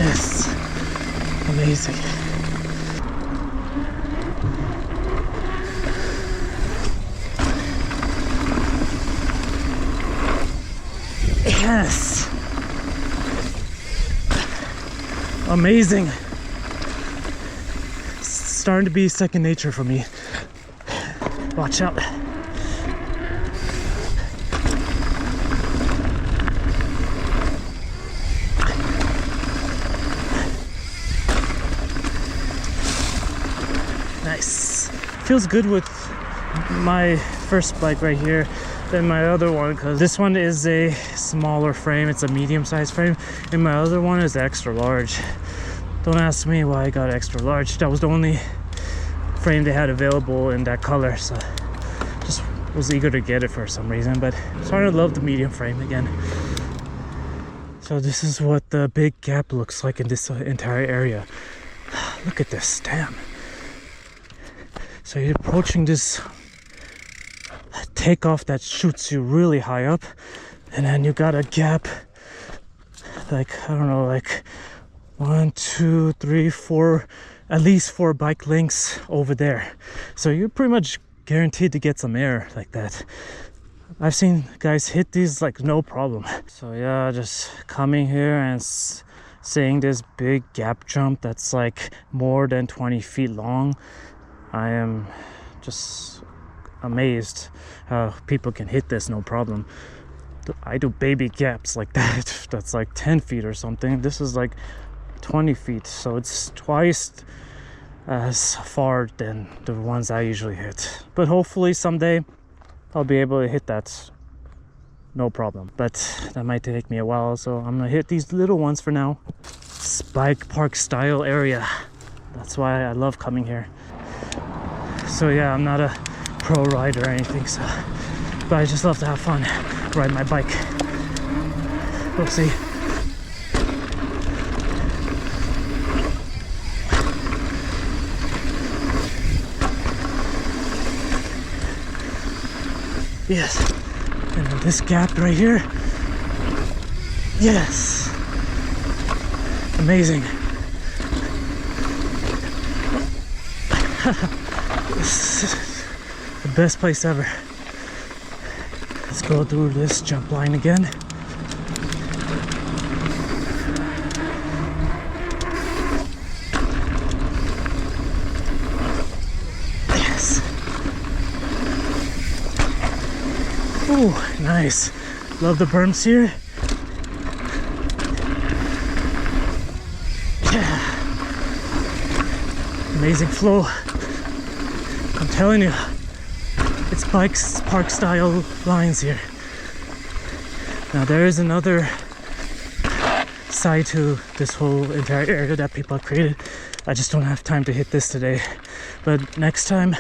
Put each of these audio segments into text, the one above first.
Yes, amazing. Yes, amazing. It's starting to be second nature for me. Watch out. Nice. Feels good with my first bike right here than my other one, because this one is a smaller frame. It's a medium-sized frame, and my other one is extra large. Don't ask me why I got extra large. That was the only frame they had available in that color, so just was eager to get it for some reason. But I'm starting to love the medium frame again. So this is what the big gap looks like in this entire area. Look at this, damn. So you're approaching this takeoff that shoots you really high up, and then you got a gap like, I don't know, like 1, 2, 3, 4, at least 4 bike lengths over there. So you're pretty much guaranteed to get some air like that. I've seen guys hit these like no problem. So yeah, just coming here and seeing this big gap jump that's like more than 20 feet long. I am just amazed how people can hit this no problem. I do baby gaps like that that's like 10 feet or something. This is like 20 feet, so it's twice as far than the ones I usually hit. But hopefully someday I'll be able to hit that no problem, but that might take me a while, so I'm gonna hit these little ones for now. It's bike park style area. That's why I love coming here. So yeah, I'm not a pro rider or anything, so, but I just love to have fun, ride my bike. We'll see. Yes, and then this gap right here. Yes, amazing. This is the best place ever. Let's go through this jump line again. Yes. Ooh, nice. Love the berms here. Yeah. Amazing flow. I'm telling you, it's bikes park style lines here. Now there is another side to this whole entire area that people have created. I just don't have time to hit this today, but next time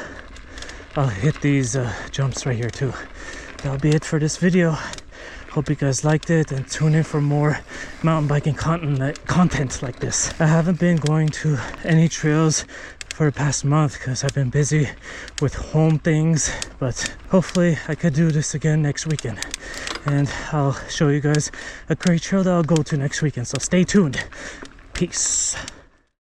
I'll hit these jumps right here too. That'll be it for this video. Hope you guys liked it, and tune in for more mountain biking content like this. I haven't been going to any trails for the past month because I've been busy with home things, but hopefully I could do this again next weekend, and I'll show you guys a great trail that I'll go to next weekend, so stay tuned. Peace.